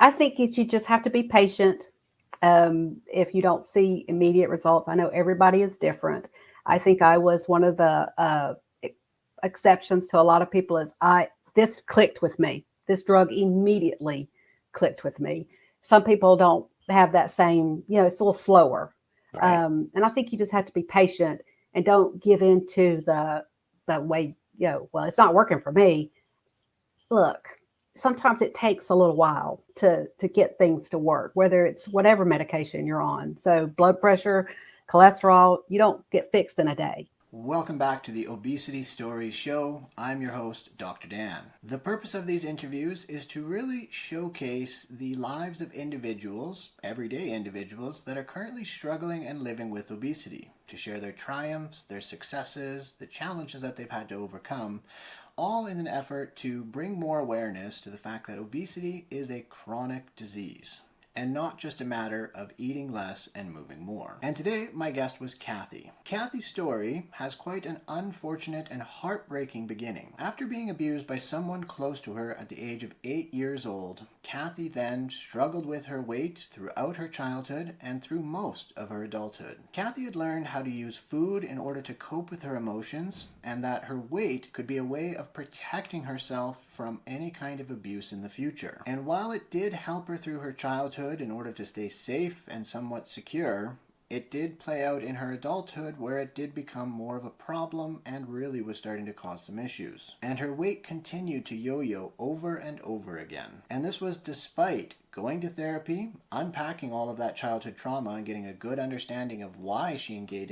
I think you just have to be patient. If you don't see immediate results, I know everybody is different. I think I was one of the exceptions to a lot of people. Is I this clicked with me. This drug immediately clicked with me. Some people don't have that same. It's a little slower. Right. And I think you just have to be patient and don't give in to the way. Well, it's not working for me. Look, sometimes it takes a little while to get things to work, whether it's whatever medication you're on. So blood pressure, cholesterol, you don't get fixed in a day. Welcome back to the Obesity Stories show. I'm your host, Dr. Dan. The purpose of these interviews is to really showcase the lives of individuals, everyday individuals, that are currently struggling and living with obesity, to share their triumphs, their successes, the challenges that they've had to overcome, all in an effort to bring more awareness to the fact that obesity is a chronic disease and not just a matter of eating less and moving more. And today, my guest was Cathy. Cathy's story has quite an unfortunate and heartbreaking beginning. After being abused by someone close to her at the age of 8 years old, Cathy then struggled with her weight throughout her childhood and through most of her adulthood. Cathy had learned how to use food in order to cope with her emotions, and that her weight could be a way of protecting herself from any kind of abuse in the future. And while it did help her through her childhood in order to stay safe and somewhat secure, it did play out in her adulthood where it did become more of a problem and really was starting to cause some issues. And her weight continued to yo-yo over and over again. And this was despite going to therapy, unpacking all of that childhood trauma and getting a good understanding of why she engaged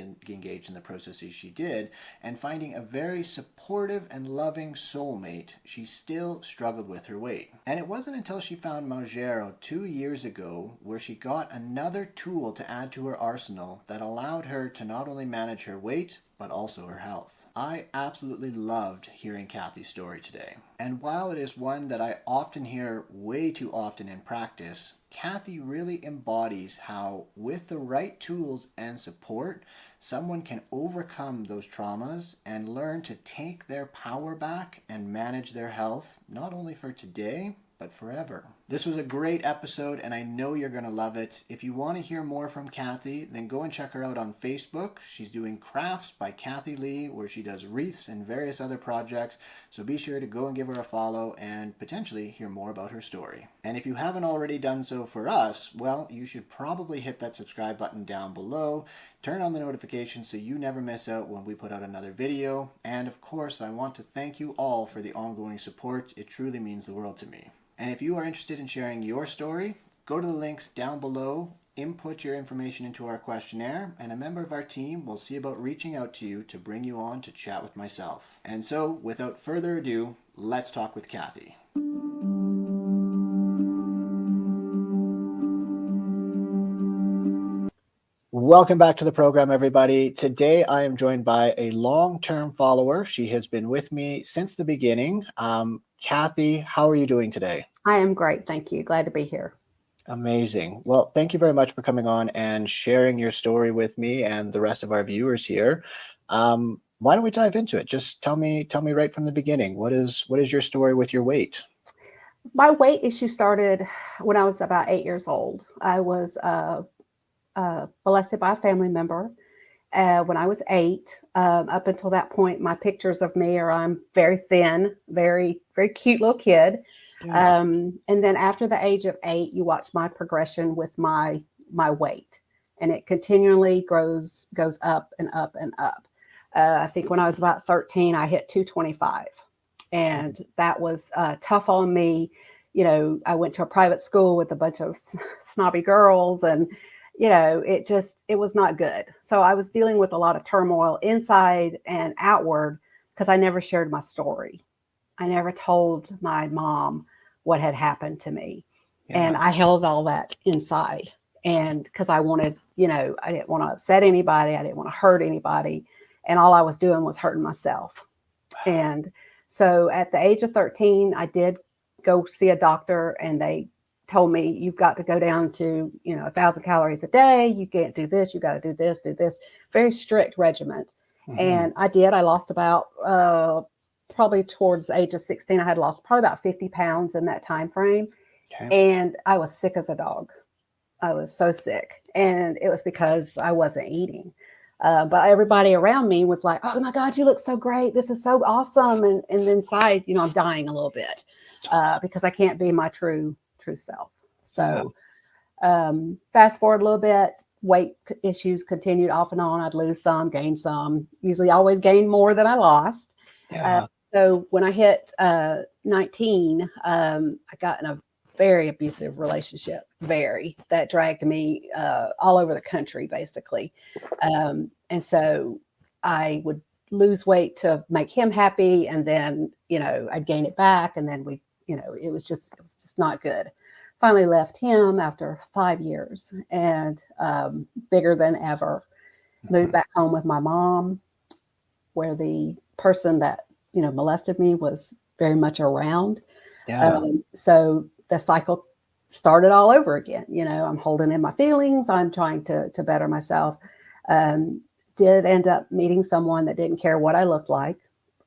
in the processes she did, and finding a very supportive and loving soulmate, she still struggled with her weight. And it wasn't until she found Mounjaro 2 years ago where she got another tool to add to her arsenal that allowed her to not only manage her weight, but also her health. I absolutely loved hearing Cathy's story today. And while it is one that I often hear way too often in practice, Cathy really embodies how, with the right tools and support, someone can overcome those traumas and learn to take their power back and manage their health, not only for today, but forever. This was a great episode, and I know you're going to love it. If you want to hear more from Cathy, then go and check her out on Facebook. She's doing Crafts by Cathy Lee, where she does wreaths and various other projects. So be sure to go and give her a follow and potentially hear more about her story. And if you haven't already done so for us, well, you should probably hit that subscribe button down below. Turn on the notifications so you never miss out when we put out another video. And of course, I want to thank you all for the ongoing support. It truly means the world to me. And if you are interested in sharing your story, go to the links down below, input your information into our questionnaire, and a member of our team will see about reaching out to you to bring you on to chat with myself. And so, without further ado, let's talk with Cathy. Welcome back to the program, everybody. Today, I am joined by a long-term follower. She has been with me since the beginning. Cathy, how are you doing today? I am great. Thank you. Glad to be here. Amazing. Well, thank you very much for coming on and sharing your story with me and the rest of our viewers here. Why don't we dive into it? Just tell me right from the beginning. What is your story with your weight? My weight issue started when I was about 8 years old. I was molested by a family member when I was 8. Up until that point, my pictures of me are I'm very thin, very, very cute little kid. Yeah. And then after the age of 8, you watch my progression with my weight, and it continually goes up and up and up. I think when I was about 13, I hit 225, and that was tough on me. I went to a private school with a bunch of snobby girls, and it was not good. So I was dealing with a lot of turmoil inside and outward because I never shared my story. I never told my mom what had happened to me. Yeah. And I held all that inside. And because I wanted, I didn't want to upset anybody. I didn't want to hurt anybody. And all I was doing was hurting myself. And so at the age of 13, I did go see a doctor, and they told me, you've got to go down to 1,000 calories a day. You can't do this. You got to do this, very strict regimen. Mm-hmm. And I did. I lost about probably towards the age of 16, I had lost probably about 50 pounds in that time frame. Okay. And I was sick as a dog. I was so sick. And it was because I wasn't eating. But everybody around me was like, oh my God, you look so great. This is so awesome. And inside, I'm dying a little bit because I can't be my true self. Yeah. So fast forward a little bit, weight issues continued off and on. I'd lose some, gain some, usually always gain more than I lost. Uh, Yeah. so when I hit 19, I got in a very abusive relationship, that dragged me all over the country, basically. And so I would lose weight to make him happy, and then I'd gain it back, and then it was just not good. Finally left him after 5 years, and bigger than ever. Moved back home with my mom, where the person that molested me was very much around. Yeah. So the cycle started all over again. I'm holding in my feelings. I'm trying to better myself. Um, did end up meeting someone that didn't care what I looked like,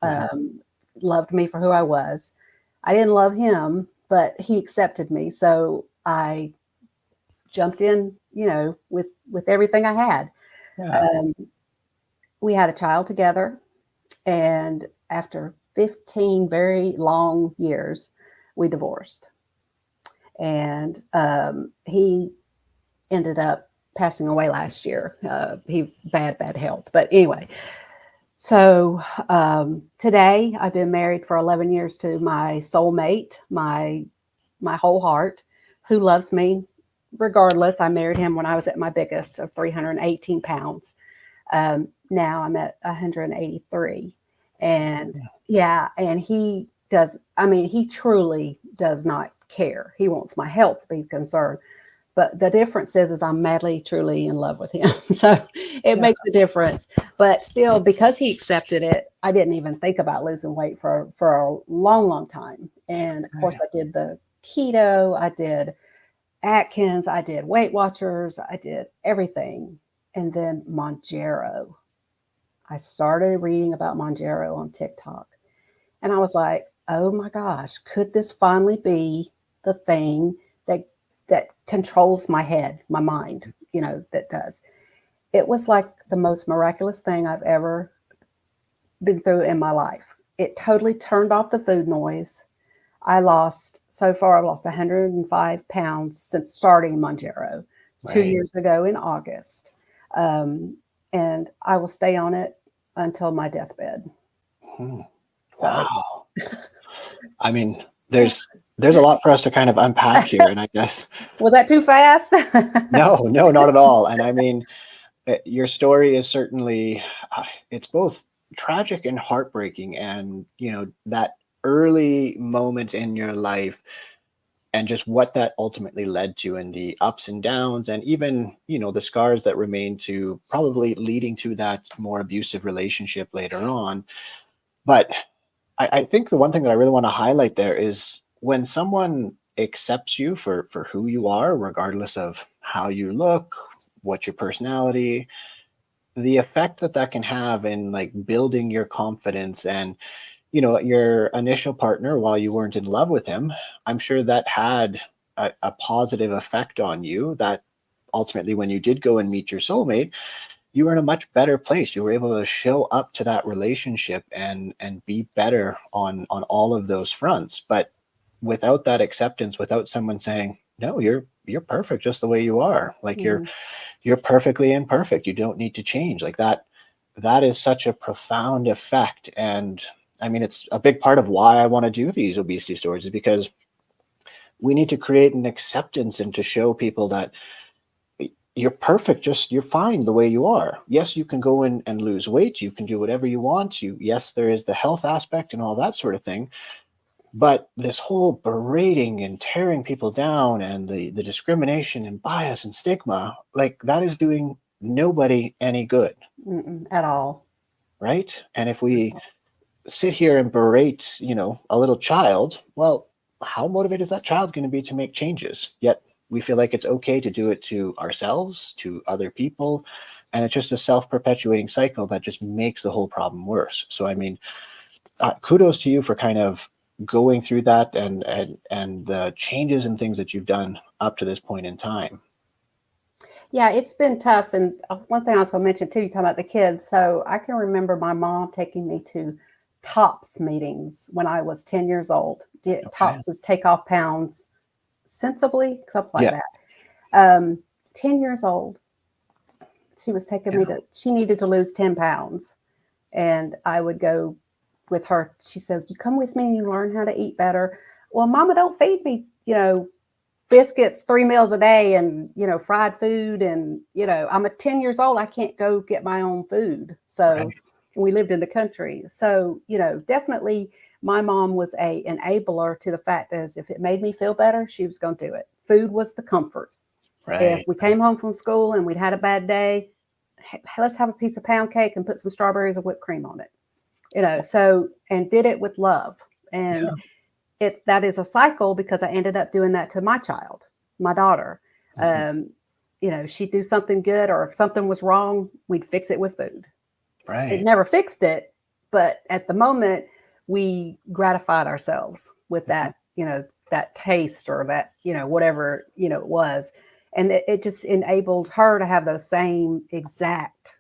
um, loved me for who I was. I didn't love him, but he accepted me. So I jumped in, with everything I had. Yeah. Um, we had a child together, and after 15 very long years, we divorced. And he ended up passing away last year. He bad health, but anyway. So today, I've been married for 11 years to my soulmate, my whole heart, who loves me regardless. I married him when I was at my biggest of 318 pounds. Now I'm at 183. And yeah, and he does, I mean, he truly does not care. He wants my health to be concerned. But the difference is I'm madly, truly in love with him. So it Yeah. makes a difference. But still, because he accepted it, I didn't even think about losing weight for a long time. And of course, Right. I did the keto, I did Atkins, I did Weight Watchers, I did everything. And then Mounjaro. I started reading about Mounjaro on TikTok. And I was like, oh my gosh, could this finally be the thing that controls my head, my mind, that does. It was like the most miraculous thing I've ever been through in my life. It totally turned off the food noise. So far, I've lost 105 pounds since starting Mounjaro 2 years ago in August. Um, and I will stay on it until my deathbed. Hmm. So, Wow. I mean, there's a lot for us to kind of unpack here, and I guess was that too fast? no, not at all. And I mean, your story is certainly it's both tragic and heartbreaking, and that early moment in your life and just what that ultimately led to and the ups and downs and even the scars that remain to probably leading to that more abusive relationship later on. But I think the one thing that I really want to highlight there is when someone accepts you for who you are, regardless of how you look, what your personality, the effect that that can have in like building your confidence and your initial partner while you weren't in love with him, I'm sure that had a positive effect on you that ultimately when you did go and meet your soulmate, you were in a much better place. You were able to show up to that relationship and be better on all of those fronts. But without that acceptance, without someone saying, no, you're perfect just the way you are, like Mhm. you're perfectly imperfect, you don't need to change, like that is such a profound effect. And I mean, it's a big part of why I want to do these obesity stories is because we need to create an acceptance and to show people that you're perfect, just you're fine the way you are. Yes, you can go in and lose weight, you can do whatever you want, yes, there is the health aspect and all that sort of thing, but this whole berating and tearing people down and the discrimination and bias and stigma, like that is doing nobody any good, Mm-mm, at all. right? And if we sit here and berate, a little child, well, how motivated is that child going to be to make changes? Yet we feel like it's okay to do it to ourselves, to other people, and it's just a self-perpetuating cycle that just makes the whole problem worse. So I mean, kudos to you for kind of going through that and the changes and things that you've done up to this point in time. Yeah, it's been tough. And one thing I was going to mention too, you talking about the kids. So I can remember my mom taking me to TOPS meetings when I was 10 years old. Okay. TOPS is take off pounds sensibly, something like Yeah. that. 10 years old, she was taking Yeah. me to, she needed to lose 10 pounds. And I would go with her. She said, "You come with me and you learn how to eat better." Well, Mama, don't feed me, biscuits 3 meals a day and, fried food. And, I'm a 10 years old. I can't go get my own food. Right. So we lived in the country. So, definitely my mom was a enabler to the fact as if it made me feel better, she was going to do it. Food was the comfort. If Right. we came home from school and we'd had a bad day, let's have a piece of pound cake and put some strawberries and whipped cream on it. So and did it with love. And Yeah. that is a cycle because I ended up doing that to my child, my daughter. Mhm. Um, she'd do something good, or if something was wrong, we'd fix it with food. It Right. never fixed it, but at the moment, we gratified ourselves with Mhm. that taste or that, whatever, it was. And it just enabled her to have those same exact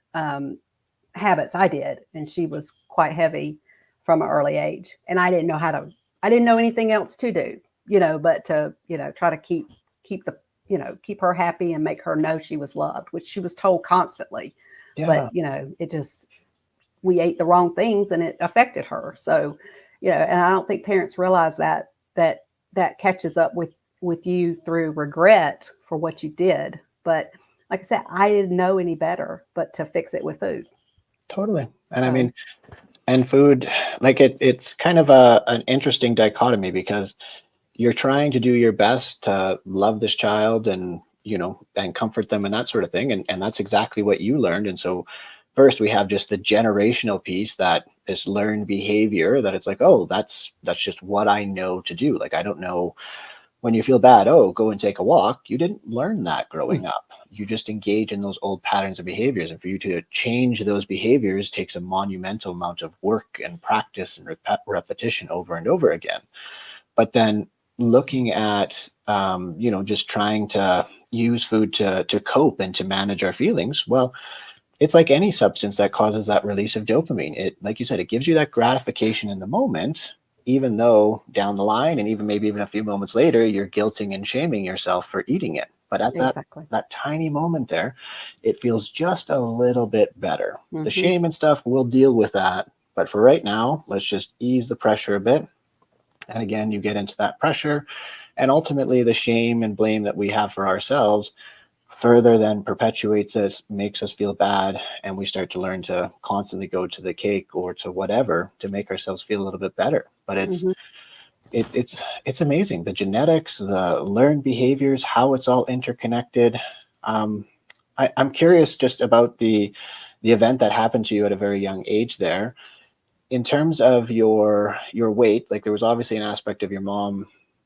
habits I did. And she was quite heavy from an early age. And I didn't know anything else to do, but to, try to keep her happy and make her know she was loved, which she was told constantly. But, Yeah. it just, we ate the wrong things and it affected her. So, and I don't think parents realize that catches up with you through regret for what you did. But like I said, I didn't know any better but to fix it with food. Totally. And I So mean, and food, like it's kind of an interesting dichotomy because you're trying to do your best to love this child and and comfort them and that sort of thing, and that's exactly what you learned. And so first we have just the generational piece, that this learned behavior, that it's like, oh, that's just what I know to do. Like, I don't know, when you feel bad, oh, go and take a walk. You didn't learn that growing up. You just engage in those old patterns of behaviors, and for you to change those behaviors takes a monumental amount of work and practice and repetition over and over again. But then looking at just trying to use food to cope and to manage our feelings, well, it's like any substance that causes that release of dopamine. It, like you said, it gives you that gratification in the moment, even though down the line and even maybe even a few moments later you're guilting and shaming yourself for eating it. But at exactly. that tiny moment there, it feels just a little bit better. The Hmm. shame and stuff, we'll deal with that, but for right now, let's just ease the pressure a bit. And again, you get into that pressure, and ultimately the shame and blame that we have for ourselves further then perpetuates us, makes us feel bad, and we start to learn to constantly go to the cake or to whatever to make ourselves feel a little bit better. But Hmm. it's amazing, the genetics, the learned behaviors, how it's all interconnected. Um, I'm curious just about the event that happened to you at a very young age there. In terms of your weight, like, there was obviously an aspect of your mom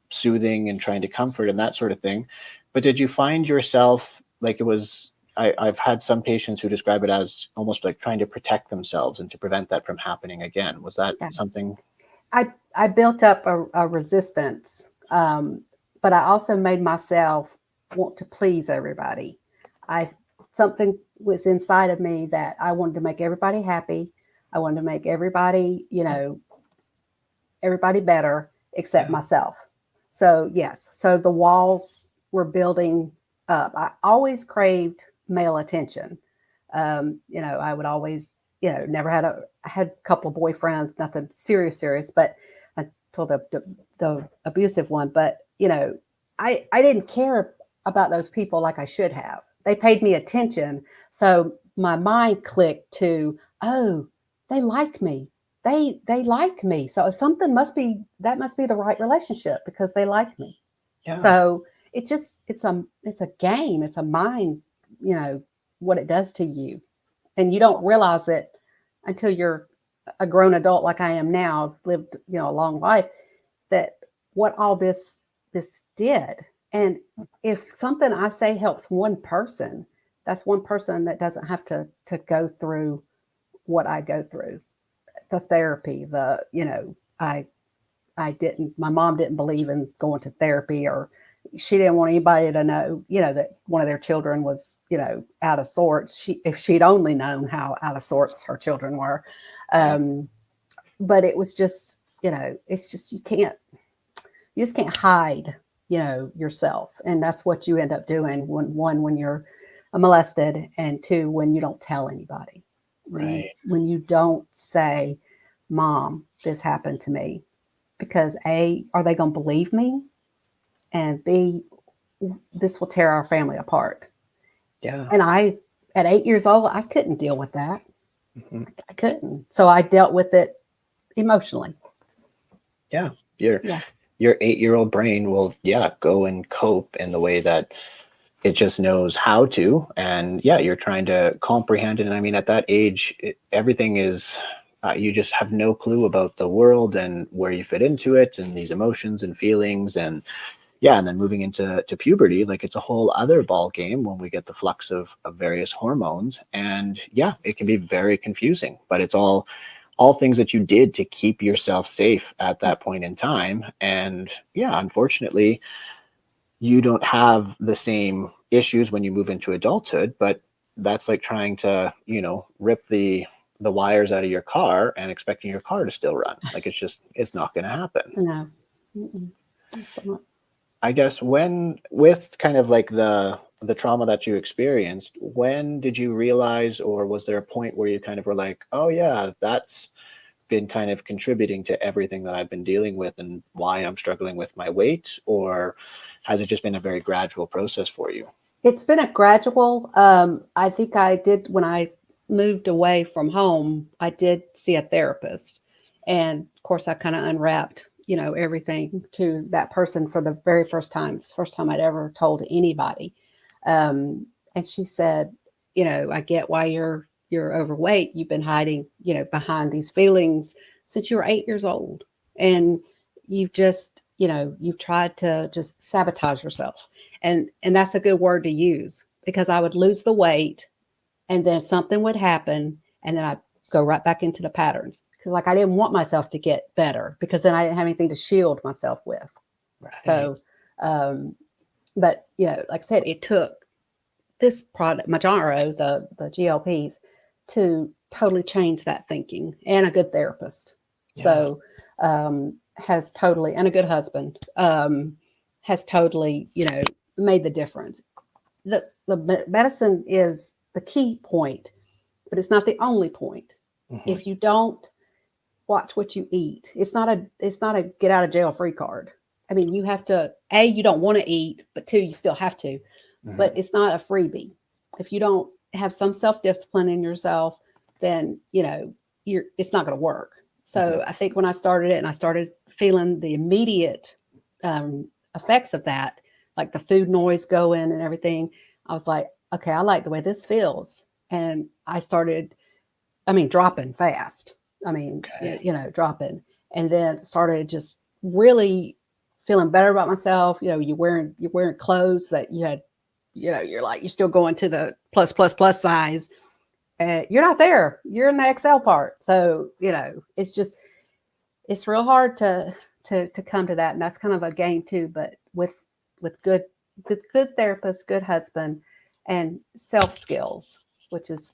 soothing and trying to comfort and that sort of thing, but did you find yourself, like, it was, I've had some patients who describe it as almost like trying to protect themselves and to prevent that from happening again. Was that Yeah. something? I built up a resistance, but I also made myself want to please everybody. I Something was inside of me that I wanted to make everybody happy. I wanted to make everybody better except Yeah. myself. So yes, so the walls were building up. I always craved male attention. I would always, never had I had a couple of boyfriends, nothing serious, but until the abusive one. But I didn't care about those people like I should have. They paid me attention, so my mind clicked to, oh, they like me. They like me. So something must be the right relationship because they like me. Yeah. So it's a game. It's a mind, you know, what it does to you. And you don't realize it until you're a grown adult like I am now, lived, a long life, that what all this did. And if something I say helps one person, that's one person that doesn't have to go through what I go through. The therapy, I my mom didn't believe in going to therapy, or she didn't want anybody to know, that one of their children was, out of sorts. If she'd only known how out of sorts her children were. But it was just, it's just, you just can't hide, yourself. And that's what you end up doing when you're molested, and two, when you don't tell anybody. When you don't say, Mom, this happened to me, because A, are they going to believe me? And B, this will tear our family apart. Yeah. And at 8 years old, I couldn't deal with that. Mm-hmm. I couldn't. So I dealt with it emotionally. Yeah. Your 8-year-old brain will, go and cope in the way that it just knows how to. And you're trying to comprehend it. And I mean, at that age, everything is, you just have no clue about the world and where you fit into it, and these emotions and feelings. And and then moving into puberty, like, it's a whole other ball game when we get the flux of various hormones. And it can be very confusing, but it's all things that you did to keep yourself safe at that point in time. And unfortunately, you don't have the same issues when you move into adulthood, but that's like trying to, rip the wires out of your car and expecting your car to still run. Like, it's not going to happen. No. I guess with kind of like the trauma that you experienced, when did you realize, or was there a point where you kind of were like, oh yeah, that's been kind of contributing to everything that I've been dealing with and why I'm struggling with my weight? Or has it just been a very gradual process for you? It's been a gradual. I think I did, when I moved away from home, I did see a therapist. And of course, I kind of unwrapped, everything to that person for the very first time. It's the first time I'd ever told anybody. And she said, I get why you're overweight. You've been hiding, behind these feelings since you were 8 years old. And you've just, you've tried to just sabotage yourself. And that's a good word to use, because I would lose the weight, and then something would happen, and then I'd go right back into the patterns. Because, like, I didn't want myself to get better, because then I didn't have anything to shield myself with. Right. So, but like I said, it took this product, Mounjaro, the GLPs, to totally change that thinking, and a good therapist. Yeah. So, has totally, and a good husband, has totally, made the difference. The medicine is the key point, but it's not the only point. Mm-hmm. If you don't watch what you eat, it's not a get out of jail free card. I mean, you have to, A, you don't want to eat, but two, you still have to. Mm-hmm. But it's not a freebie. If you don't have some self-discipline in yourself, then, it's not going to work. So I think when I started it, and I started feeling the immediate effects of that, like the food noise going and everything, I was like, okay, I like the way this feels. And I started, dropping fast. Dropping. And then started just really feeling better about myself. You're wearing clothes that you had, you're still going to the plus size. You're not there. You're in the XL part. So, it's real hard to come to that. And that's kind of a game too, but with good therapist, good husband, and self skills, which is,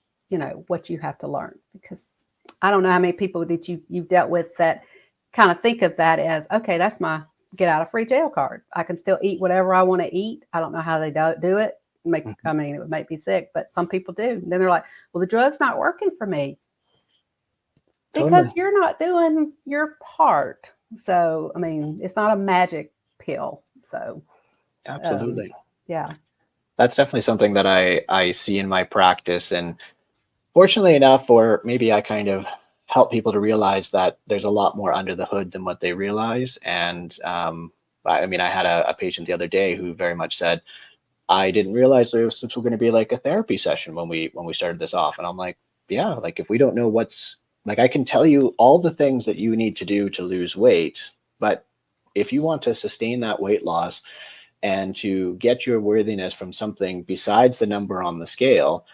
what you have to learn. Because I don't know how many people that you've dealt with that kind of think of that as, okay, that's my get out of free jail card. I can still eat whatever I want to eat. I don't know how they do it. It would make me sick, but some people do. And then they're like, well, the drug's not working for me. Because you're not doing your part. So, it's not a magic pill. So, Absolutely. Yeah. That's definitely something that I see in my practice. And fortunately enough, or maybe I kind of help people to realize that there's a lot more under the hood than what they realize. And I had a patient the other day who very much said, I didn't realize this was going to be like a therapy session when we started this off. And I'm like, yeah, like, if we don't know I can tell you all the things that you need to do to lose weight, but if you want to sustain that weight loss and to get your worthiness from something besides the number on the scale,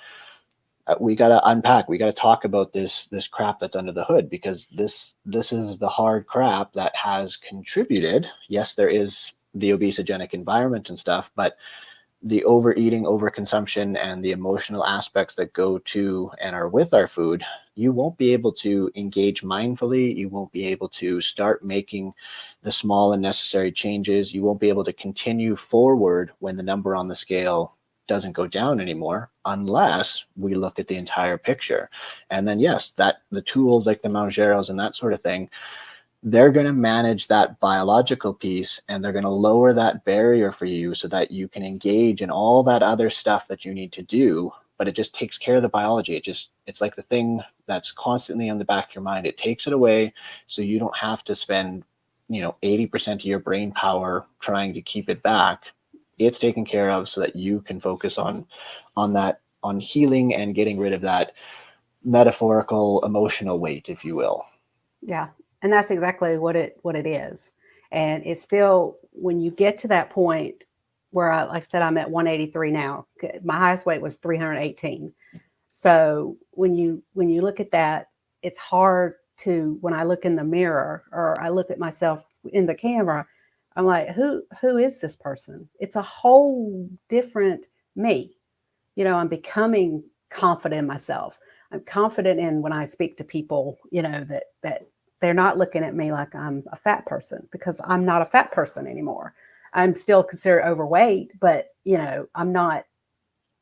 we got to unpack, we got to talk about this crap that's under the hood, because this is the hard crap that has contributed. Yes, there is the obesogenic environment and stuff, but the overeating, overconsumption, and the emotional aspects that go to and are with our food, you won't be able to engage mindfully. You won't be able to start making the small and necessary changes. You won't be able to continue forward when the number on the scale doesn't go down anymore, unless we look at the entire picture. And then, yes, that the tools like the Mounjaros and that sort of thing, they're going to manage that biological piece, and they're going to lower that barrier for you so that you can engage in all that other stuff that you need to do. But it just takes care of the biology. It's like the thing that's constantly on the back of your mind. It takes it away so you don't have to spend 80% of your brain power trying to keep it back. It's taken care of so that you can focus on healing and getting rid of that metaphorical emotional weight, if you will. Yeah. And that's exactly what it is. And it's still, when you get to that point where like I said, I'm at 183 now. My highest weight was 318. So when you look at that, it's hard to, when I look in the mirror or I look at myself in the camera, I'm like, who is this person? It's a whole different me. I'm becoming confident in myself. I'm confident in when I speak to people, that they're not looking at me like I'm a fat person, because I'm not a fat person anymore. I'm still considered overweight, but I'm not,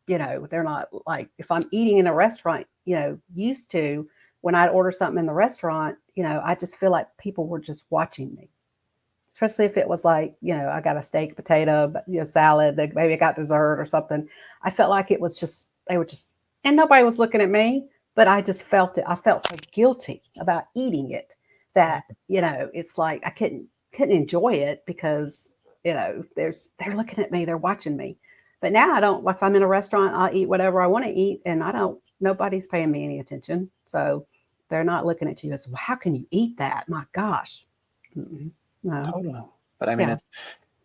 they're not like, if I'm eating in a restaurant, used to, when I'd order something in the restaurant, I just feel like people were just watching me. Especially if it was like, I got a steak, potato, salad, maybe I got dessert or something. I felt like it was just, they were just, and nobody was looking at me, but I just felt it. I felt so guilty about eating it that, it's like I couldn't enjoy it because, they're looking at me, they're watching me. But now I don't, if I'm in a restaurant, I'll eat whatever I want to eat, and nobody's paying me any attention. So they're not looking at you as, well, how can you eat that? My gosh. Mm-mm. No. Totally. But I mean, Yeah.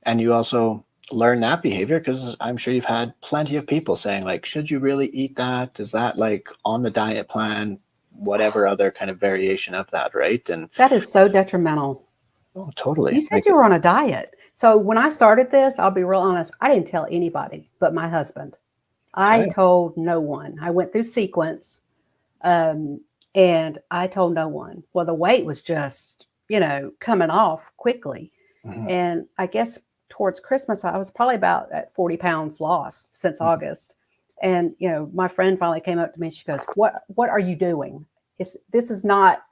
and you also learn that behavior because I'm sure you've had plenty of people saying, like, should you really eat that? Is that like on the diet plan? Whatever other kind of variation of that, right? And That is so detrimental. oh, totally. You said Like, you were on a diet. So when I started this, I'll be real honest, I didn't tell anybody but my husband. I okay. told no one. I went through sequence, um, and I told no one. Well, the weight was just, coming off quickly. Mhm. And I guess towards Christmas, I was probably about at 40 pounds lost since Mhm. August. And, my friend finally came up to me. She goes, what are you doing? This is not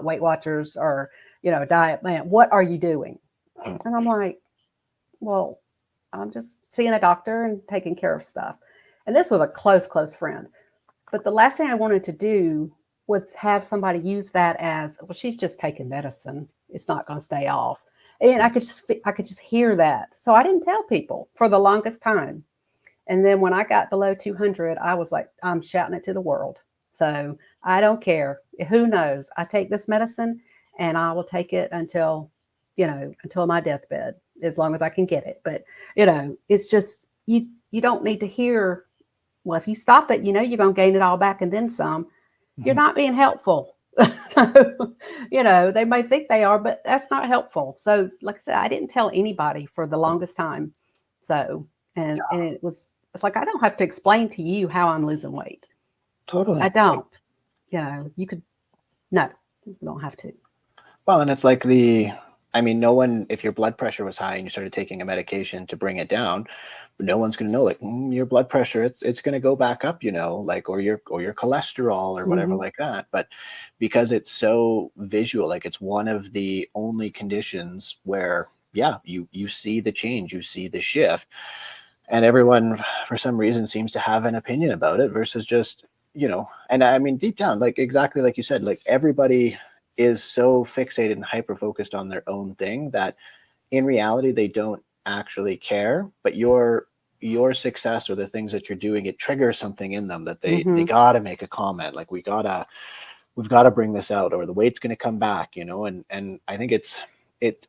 Weight Watchers or, diet plan. What are you doing? Mhm. And I'm like, well, I'm just seeing a doctor and taking care of stuff. And this was a close friend. But the last thing I wanted to do was have somebody use that as, well, she's just taking medicine. It's not going to stay off. And I could just hear that. So I didn't tell people for the longest time. And then when I got below 200, I was like, I'm shouting it to the world. So I don't care. Who knows? I take this medicine and I will take it until, until my deathbed, as long as I can get it. But, it's just, you don't need to hear, well, if you stop it, you're going to gain it all back and then some. You're Mhm. not being helpful. So, they may think they are, but that's not helpful. So, like I said, I didn't tell anybody for the longest time. So, and it's like, I don't have to explain to you how I'm losing weight. I Totally. don't. You could, no, you don't have to. Well, and it's like I mean, no one, if your blood pressure was high and you started taking a medication to bring it down, no one's going to know, like, your blood pressure, it's going to go back up, like, or your cholesterol or whatever Mm-hmm. like that. But because it's so visual, like it's one of the only conditions where, yeah, you see the change, you see the shift, and everyone for some reason seems to have an opinion about it versus just, and I mean, deep down, like exactly like you said, like everybody is so fixated and hyper focused on their own thing that in reality they don't actually care, but your success or the things that you're doing, it triggers something in them that they Mm-hmm. gotta make a comment, like we've got to bring this out, or the weight's going to come back, and I think it's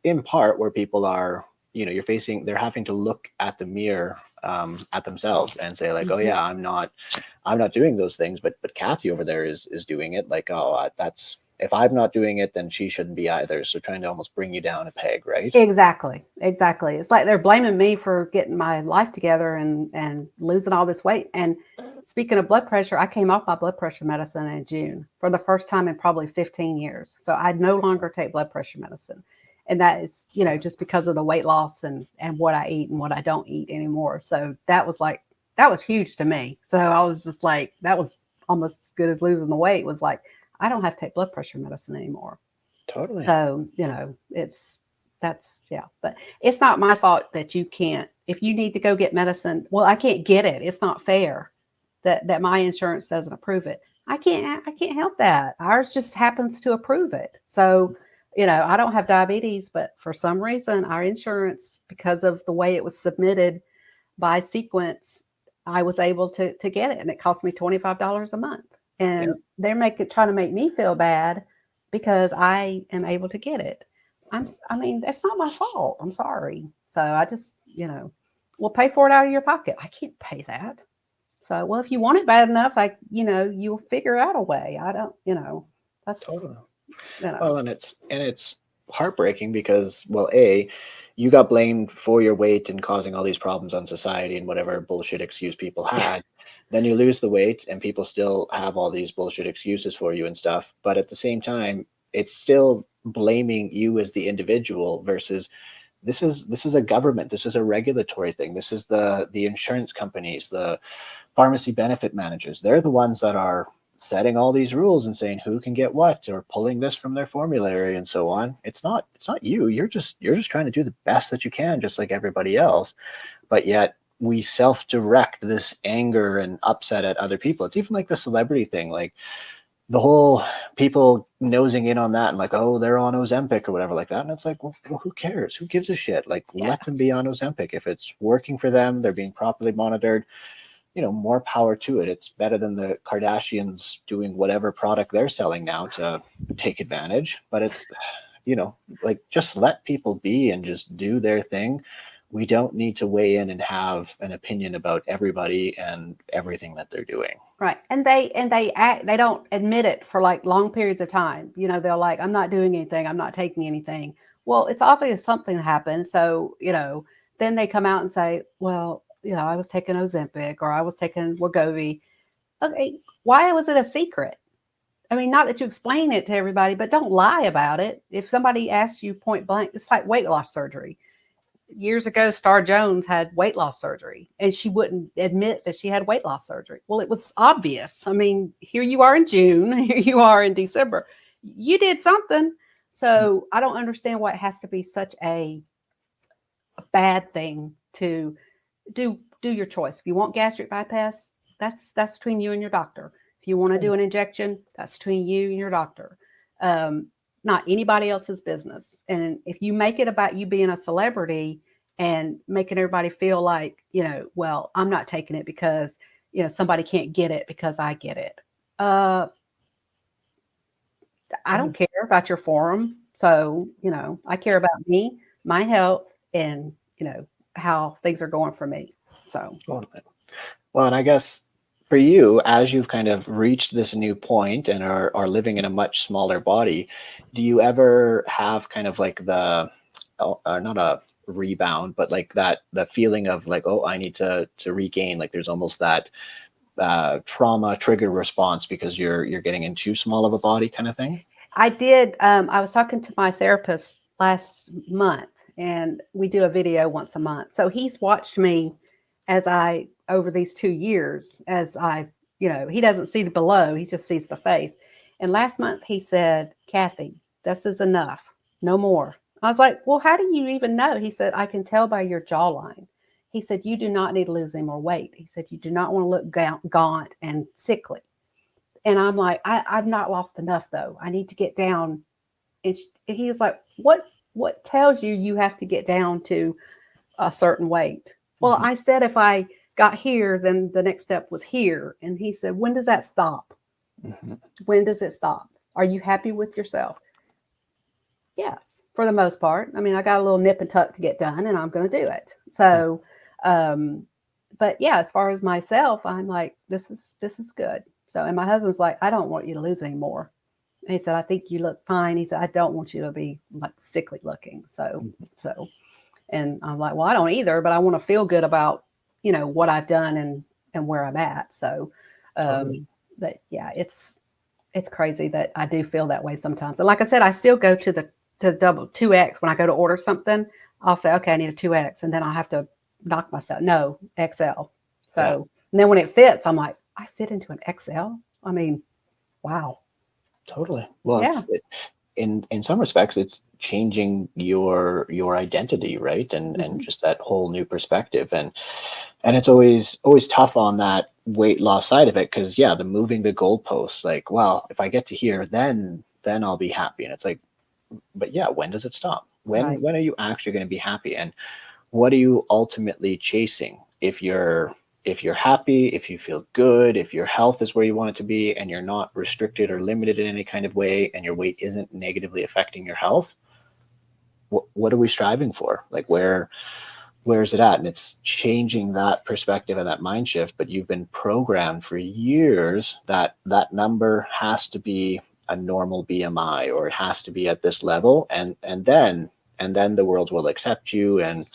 in part where people are, they're having to look at the mirror, at themselves and say, like, oh Mm-hmm. yeah, I'm not doing those things, but Cathy over there is doing it. Like, oh, that's, if I'm not doing it, then she shouldn't be either. So trying to almost bring you down a peg, right? Exactly. Exactly. It's like they're blaming me for getting my life together and losing all this weight. And speaking of blood pressure, I came off my blood pressure medicine in June for the first time in probably 15 years. So I no longer take blood pressure medicine. And that is, just because of the weight loss and what I eat and what I don't eat anymore. So that was huge to me. So I was just like, that was almost as good as losing the weight. Was like, I don't have to take blood pressure medicine anymore. Totally. So, but it's not my fault that you can't, if you need to go get medicine, well, I can't get it. It's not fair that my insurance doesn't approve it. I can't help that. Ours just happens to approve it. So, I don't have diabetes, but for some reason our insurance, because of the way it was submitted by sequence, I was able to get it, and it cost me $25 a month. And they're trying to make me feel bad because I am able to get it. I mean, that's not my fault. I'm sorry. So I just, we'll pay for it out of your pocket. I can't pay that. So, well, if you want it bad enough, you'll figure out a way. I don't, that's totally. Well, and it's heartbreaking because, well, you got blamed for your weight and causing all these problems on society and whatever bullshit excuse people had. Then you lose the weight and people still have all these bullshit excuses for you and stuff. But at the same time, it's still blaming you as the individual versus this is a government. This is a regulatory thing. This is the insurance companies, the pharmacy benefit managers. They're the ones that are setting all these rules and saying who can get what or pulling this from their formulary and so on. It's not you. You're just trying to do the best that you can, just like everybody else. But yet we self-direct this anger and upset at other people. It's even like the celebrity thing, like the whole people nosing in on that and like, oh, they're on Ozempic or whatever like that. And it's like, well, who cares? Who gives a shit? Like, let them be on Ozempic. If it's working for them, they're being properly monitored, more power to it. It's better than the Kardashians doing whatever product they're selling now to take advantage. But it's, like, just let people be and just do their thing. We don't need to weigh in and have an opinion about everybody and everything that they're doing. Right. And they don't admit it for like long periods of time. They're like, I'm not doing anything. I'm not taking anything. Well, it's obvious something happened. So, then they come out and say, well, I was taking Ozempic or I was taking Wegovy. Okay. Why was it a secret? I mean, not that you explain it to everybody, but don't lie about it. If somebody asks you point blank, it's like weight loss surgery. Years ago, Star Jones had weight loss surgery and she wouldn't admit that she had weight loss surgery. Well, it was obvious. I mean, here you are in June, here you are in December. You did something. So I don't understand why it has to be such a bad thing to do your choice. If you want gastric bypass, that's between you and your doctor. If you want to do an injection, that's between you and your doctor. Not anybody else's business. And if you make it about you being a celebrity and making everybody feel like, well, I'm not taking it because, somebody can't get it because I get it. I don't care about your forum. So, I care about me, my health, and, how things are going for me. So, well, and I guess for you, as you've kind of reached this new point and are living in a much smaller body, do you ever have kind of like the, not a rebound, but like the feeling of like, oh, I need to regain, like there's almost that trauma trigger response because you're getting in too small of a body kind of thing? I did. I was talking to my therapist last month, and we do a video once a month. So he's watched me over these 2 years, he doesn't see the below, he just sees the face. And last month he said, Cathy, this is enough. No more. I was like, well, how do you even know? He said, I can tell by your jawline. He said, you do not need to lose any more weight. He said, you do not want to look gaunt and sickly. And I'm like, I've not lost enough though. I need to get down. And he was like, what tells you have to get down to a certain weight? Well, I said, if I got here, then the next step was here. And he said, when does that stop? When does it stop? Are you happy with yourself? Yes, for the most part. I mean, I got a little nip and tuck to get done and I'm going to do it. So, but yeah, as far as myself, I'm like, this is good. So, and my husband's like, I don't want you to lose any more. And he said, I think you look fine. He said, I don't want you to be like sickly looking. So, and I'm like, well, I don't either, but I want to feel good about, what I've done and where I'm at. So, Totally. but yeah, it's crazy that I do feel that way sometimes. And like I said, I still go to double 2X when I go to order something. I'll say, okay, I need a 2X, and then I'll have to knock myself. No, XL. Yeah, So, and then when it fits, I'm like, I fit into an XL. I mean, wow. totally. Well, Yeah. in some respects, it's changing your identity, right? And Hmm. just that whole new perspective. And it's always tough on that weight loss side of it, because yeah, the moving the goalposts, like, well, if I get to here, then I'll be happy. And it's like, but yeah, when does it stop? when Right. when are you actually going to be happy, and what are you ultimately chasing? If you're happy, if you feel good, if your health is where you want it to be, and you're not restricted or limited in any kind of way, and your weight isn't negatively affecting your health, what are we striving for? Like, where's it at? And it's changing that perspective and that mind shift. But you've been programmed for years that that number has to be a normal BMI, or it has to be at this level, and then the world will accept you, and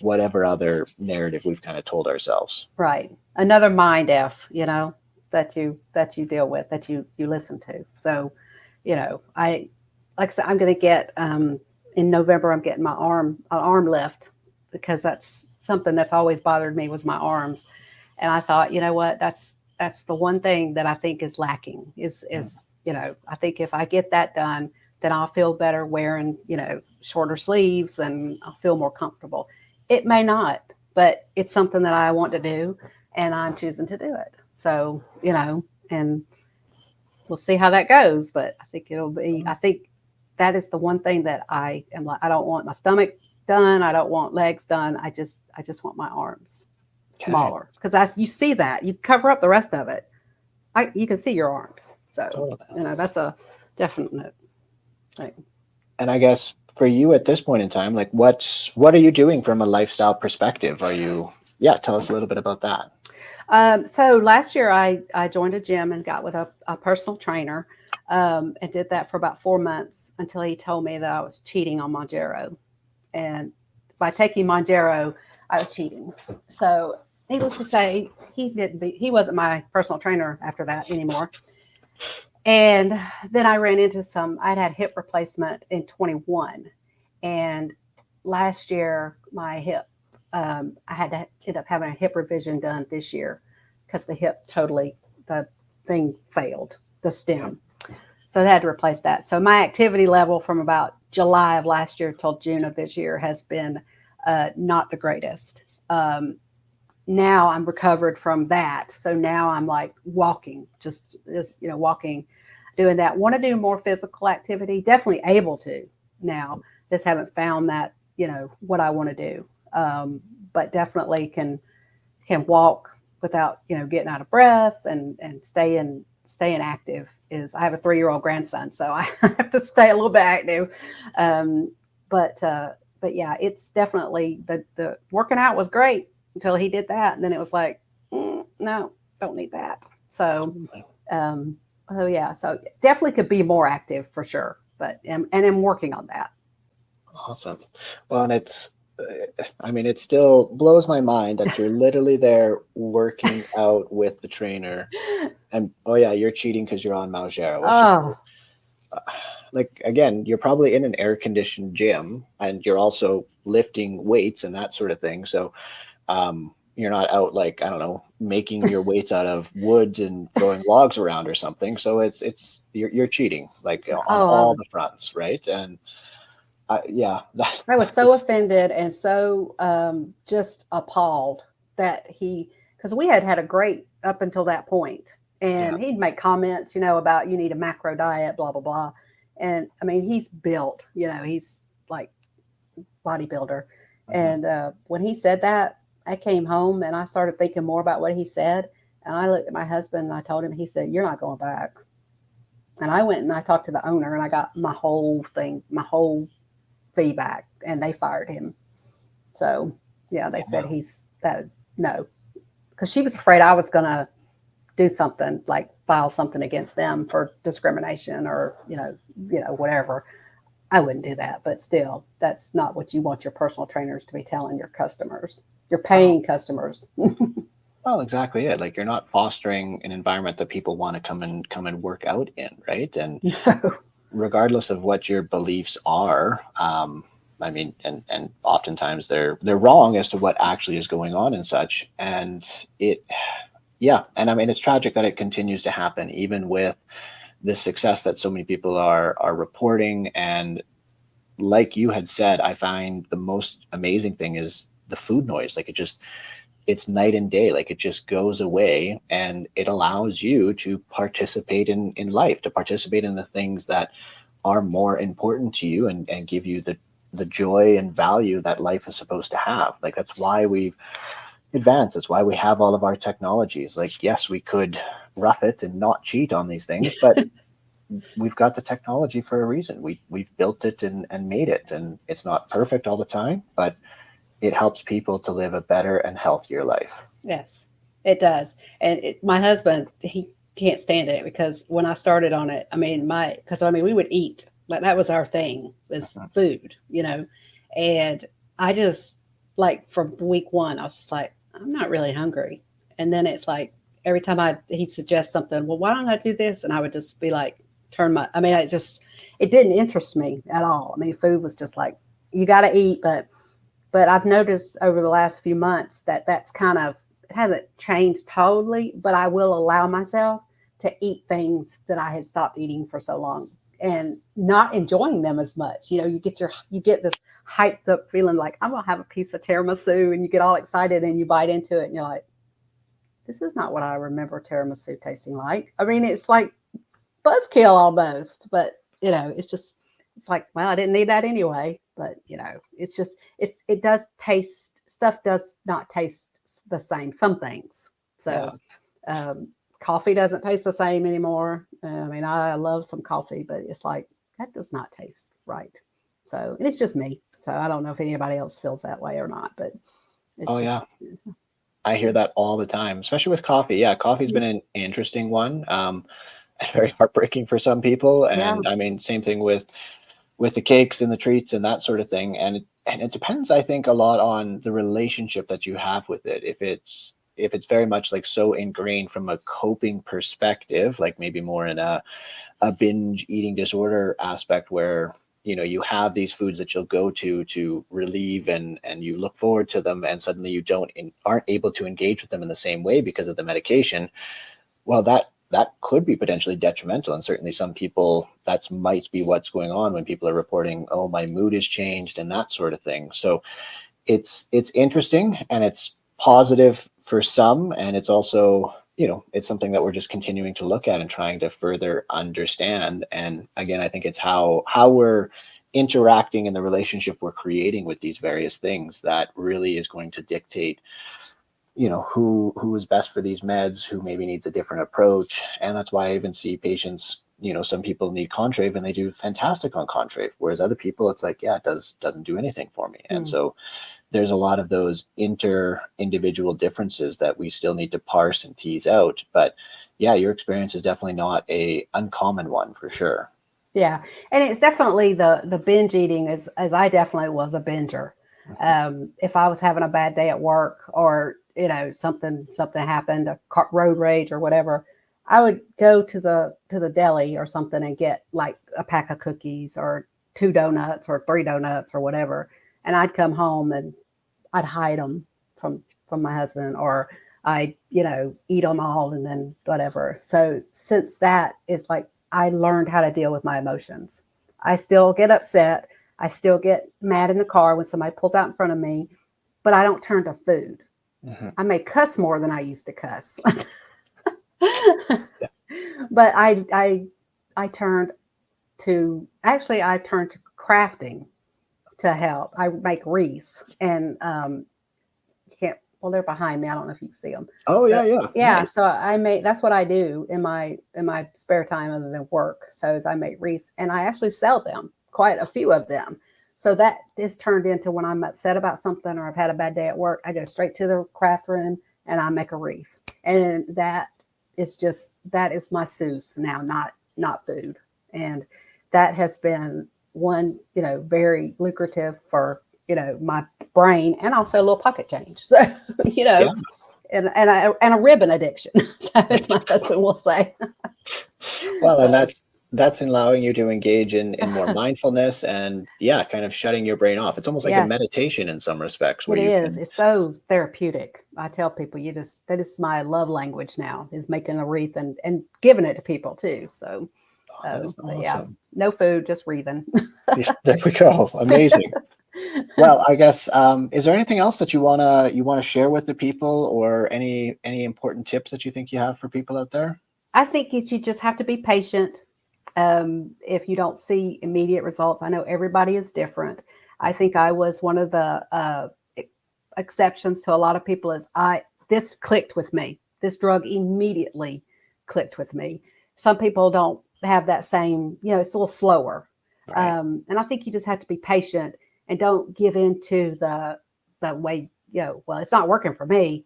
whatever other narrative we've kind of told ourselves. Right. Another mind F, that you deal with, that you listen to. So, I like I said, I'm going to get in November. I'm getting my arm lift, because that's something that's always bothered me, was my arms. And I thought, you know what, that's the one thing that I think is lacking, is I think if I get that done, then I'll feel better wearing shorter sleeves, and I'll feel more comfortable. It may not, but it's something that I want to do, and I'm choosing to do it. So, and we'll see how that goes. But I think I think that is the one thing that I am like, I don't want my stomach done. I don't want legs done. I just want my arms Okay, smaller, because you see that you cover up the rest of it. You can see your arms. So, totally. that's a definite thing. And I guess for you at this point in time, like, what are you doing from a lifestyle perspective? Are you, yeah, tell us a little bit about that. So last year I joined a gym and got with a personal trainer, and did that for about 4 months, until he told me that I was cheating on Mounjaro. And by taking Mounjaro, I was cheating. So needless to say, he wasn't my personal trainer after that anymore. And then I ran into I'd had hip replacement in 21. And last year, my hip, I had to end up having a hip revision done this year, because the thing failed, the Yeah. stem. So they had to replace that. So my activity level from about July of last year till June of this year has been not the greatest. Now I'm recovered from that. So now I'm like walking, just walking, doing that. Want to do more physical activity? Definitely able to now. Just haven't found that what I want to do. But definitely can walk without getting out of breath, and staying active. Is I have a 3-year-old grandson, so I have to stay a little bit active. Um, but yeah, it's definitely the working out was great until he did that, and then it was like, no, don't need that. So, um, yeah, so definitely could be more active for sure, but and I'm working on that. Awesome. Well, and I mean, it still blows my mind that you're literally there working out with the trainer, and oh yeah, you're cheating because you're on Mounjaro. It's just Oh, like, again, you're probably in an air conditioned gym, and you're also lifting weights and that sort of thing. So you're not out, like, I don't know, making your weights out of wood and throwing logs around or something. So you're cheating, like, on all oh, the fronts, right? And yeah, that I was that so is offended and so just appalled that because we had had a great up until that point, yeah. and he'd make comments, about you need a macro diet, blah blah blah, and I mean he's built, he's like bodybuilder, Mhm. and when he said that, I came home and I started thinking more about what he said, and I looked at my husband and I told him, he said, "You're not going back." And I went and I talked to the owner and I got my whole thing, my whole feedback, and they fired him. So yeah, they said Yeah. that is no. because she was afraid I was going to do something like file something against them for discrimination or, whatever. I wouldn't do that, but still, that's not what you want your personal trainers to be telling your customers, your Oh, paying customers. well, exactly it. Like you're not fostering an environment that people want to come and work out in, right? And No. regardless of what your beliefs are, I mean, and oftentimes they're wrong as to what actually is going on and such. And it, yeah, and I mean, it's tragic that it continues to happen, even with the success that so many people are reporting. And like you had said, I find the most amazing thing is the food noise. Like it's night and day. Like it just goes away, and it allows you to participate in life, to participate in the things that are more important to you, and give you the joy and value that life is supposed to have. Like that's why we've advanced. That's why we have all of our technologies. Like, yes, we could rough it and not cheat on these things, but we've got the technology for a reason. We've built it and made it, and it's not perfect all the time, but it helps people to live a better and healthier life. Yes, it does. And my husband, he can't stand it because when I started on it, because we would eat, like that was our thing, was Mhm. food, and I just, like, from week one, I was just like, I'm not really hungry. And then it's like every time he'd suggest something, well, why don't I do this? And I would just be like, it didn't interest me at all. I mean, food was just like, you got to eat, but I've noticed over the last few months that that's kind of, it hasn't changed totally, but I will allow myself to eat things that I had stopped eating for so long and not enjoying them as much. You get this hyped up feeling like I'm gonna have a piece of tiramisu, and you get all excited and you bite into it and you're like, this is not what I remember tiramisu tasting like. I mean, it's like buzzkill almost, but it's like, well, I didn't need that anyway. But it's just it does taste, stuff does not taste the same, some things. Yeah. So um, coffee doesn't taste the same anymore. I mean, I love some coffee, but it's like that does not taste right. So, and it's just me. So I don't know if anybody else feels that way or not, but it's Oh just yeah. I hear that all the time, especially with coffee. Yeah, coffee's yeah, been an interesting one. It's very heartbreaking for some people, yeah, and I mean, same thing with the cakes and the treats and that sort of thing. And it depends, I think, a lot on the relationship that you have with it. If it's very much like so ingrained from a coping perspective, like maybe more in a binge eating disorder aspect, where you have these foods that you'll go to relieve, and you look forward to them, and suddenly you aren't able to engage with them in the same way because of the medication. Well, that could be potentially detrimental, and certainly some people, that's might be what's going on when people are reporting, oh, my mood has changed and that sort of thing. So it's interesting, and it's positive for some, and it's also, it's something that we're just continuing to look at and trying to further understand. And again, I think it's how we're interacting in the relationship we're creating with these various things that really is going to dictate, who is best for these meds, who maybe needs a different approach. And that's why I even see patients, some people need Contrave and they do fantastic on Contrave, whereas other people, it's like, yeah, doesn't do anything for me. And mm, so there's a lot of those individual differences that we still need to parse and tease out. But yeah, your experience is definitely not a uncommon one for sure. yeah. And it's definitely the binge eating, as I definitely was a binger. If I was having a bad day at work, or something happened, road rage or whatever, I would go to the deli or something and get like a pack of cookies or two donuts or three donuts or whatever, and I'd come home and I'd hide them from my husband, or I eat them all and then whatever. So since that is like, I learned how to deal with my emotions. I still get upset. I still get mad in the car when somebody pulls out in front of me, but I don't turn to food. Mhm. I may cuss more than I used to cuss, Yeah. but I turned I turned to crafting to help. I make wreaths, and you can't. Well, they're behind me. I don't know if you can see them, Oh yeah, but yeah, yeah. nice. So I make, that's what I do in my spare time other than work. So is I make wreaths, and I actually sell them, quite a few of them. So that is turned into, when I'm upset about something or I've had a bad day at work, I go straight to the craft room and I make a wreath. And that is my soothe now, not food. And that has been one, very lucrative for, my brain, and also a little pocket change. So, Yeah. and a ribbon addiction. So as my husband will say. Well, and that's allowing you to engage in more mindfulness and kind of shutting your brain off. It's almost like a Yes, meditation in some respects where it you is. can. It's so therapeutic. I tell people that is my love language now, is making a wreath and giving it to people too. So, Oh, that is but yeah, awesome. no food, just wreathing. Yeah, there we go. Amazing. Well, I guess is there anything else that you wanna share with the people, or any important tips that you think you have for people out there? I think you just have to be patient. If you don't see immediate results, I know everybody is different. I think I was one of the exceptions to a lot of people. This clicked with me. This drug immediately clicked with me. Some people don't have that same, it's a little slower. Right. And I think you just have to be patient and don't give in to the way, well, it's not working for me.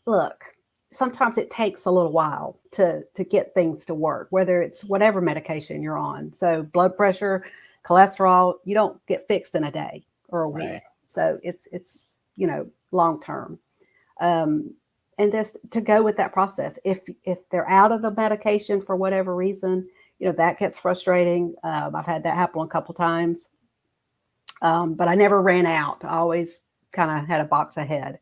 Look, sometimes it takes a little while to get things to work, whether it's whatever medication you're on. So blood pressure, cholesterol, you don't get fixed in a day or a week. Right. So it's long term. Um, and this to go with that process. If they're out of the medication for whatever reason, that gets frustrating. I've had that happen a couple times, but I never ran out. I always kind of had a box ahead.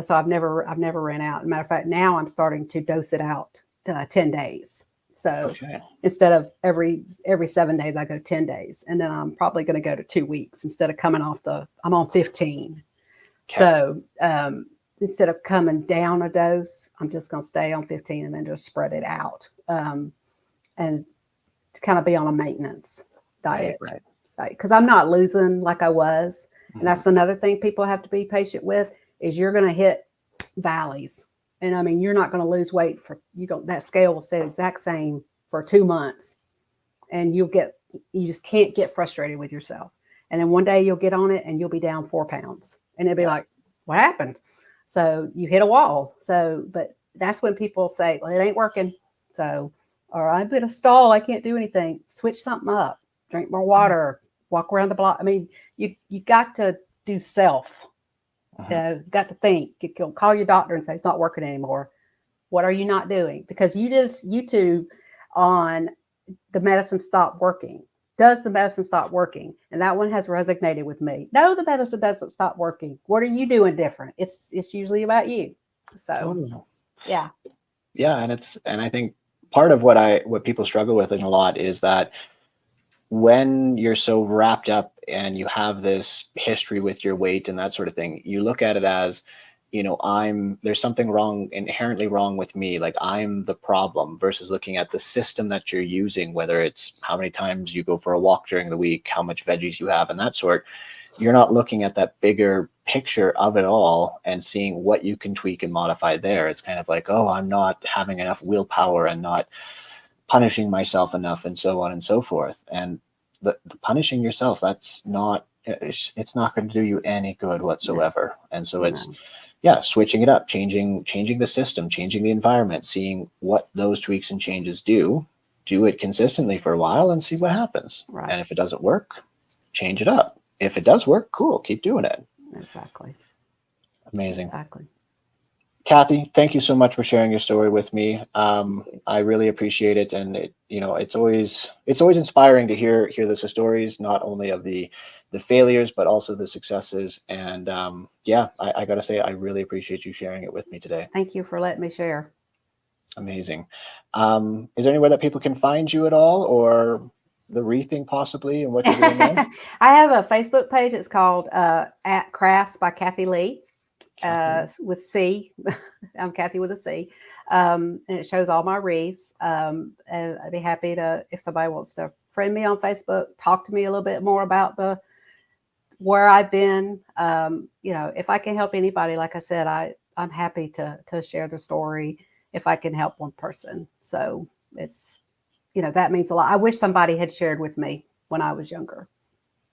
So I've never ran out. As a matter of fact, now I'm starting to dose it out to 10 days. So Okay. instead of every 7 days, I go 10 days. And then I'm probably going to go to 2 weeks instead of I'm on 15. Okay. So instead of coming down a dose, I'm just going to stay on 15 and then just spread it out. And to kind of be on a maintenance diet. Right. Because I'm not losing like I was. And Mhm. that's another thing people have to be patient with, is you're going to hit valleys. And I mean, you're not going to lose weight that scale will stay the exact same for 2 months. And you just can't get frustrated with yourself. And then one day you'll get on it and you'll be down 4 pounds. And it'll be Yeah. like, what happened? So you hit a wall. But that's when people say, well, it ain't working. So, or I'm in a stall. I can't do anything. Switch something up. Drink more water. Walk around the block. I mean, you got to do self. Got to think. You call your doctor and say it's not working anymore. What are you not doing? Because you did YouTube on the medicine stopped working. Does the medicine stop working? And that one has resonated with me. No, the medicine doesn't stop working. What are you doing different? It's usually about you. So Totally. yeah. Yeah, and I think part of what people struggle with in a lot is that when you're so wrapped up and you have this history with your weight and that sort of thing, you look at it as, there's something inherently wrong with me. Like I'm the problem, versus looking at the system that you're using, whether it's how many times you go for a walk during the week, how much veggies you have and that sort. You're not looking at that bigger picture of it all and seeing what you can tweak and modify there. It's kind of like, oh, I'm not having enough willpower and not punishing myself enough and so on and so forth. And the punishing yourself, it's not going to do you any good whatsoever. And so it's switching it up, changing the system, changing the environment, seeing what those tweaks and changes do it consistently for a while and see what happens. Right. And if it doesn't work, change it up. If it does work, cool, keep doing it. Exactly. Amazing. Exactly. Cathy, thank you so much for sharing your story with me. I really appreciate it, and it's always inspiring to hear the stories, not only of the failures but also the successes. And I got to say, I really appreciate you sharing it with me today. Thank you for letting me share. Amazing. Is there anywhere that people can find you at all, or the wreathing possibly, and what you're doing there? I have a Facebook page. It's called at Crafts by Cathy Lee. With C. I'm Cathy with a C. And it shows all my wreaths. And I'd be happy if somebody wants to friend me on Facebook, talk to me a little bit more about where I've been. If I can help anybody, like I said, I'm happy to share the story if I can help one person. So it's, that means a lot. I wish somebody had shared with me when I was younger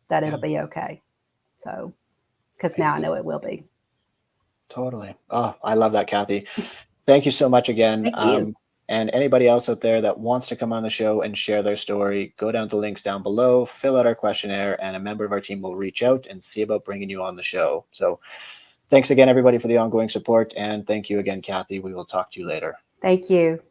that it'll be okay. So, because now I know it will be. Totally. Oh, I love that, Cathy. Thank you so much again. Thank you. And anybody else out there that wants to come on the show and share their story, go down to the links down below, fill out our questionnaire, and a member of our team will reach out and see about bringing you on the show. So thanks again, everybody, for the ongoing support. And thank you again, Cathy. We will talk to you later. Thank you.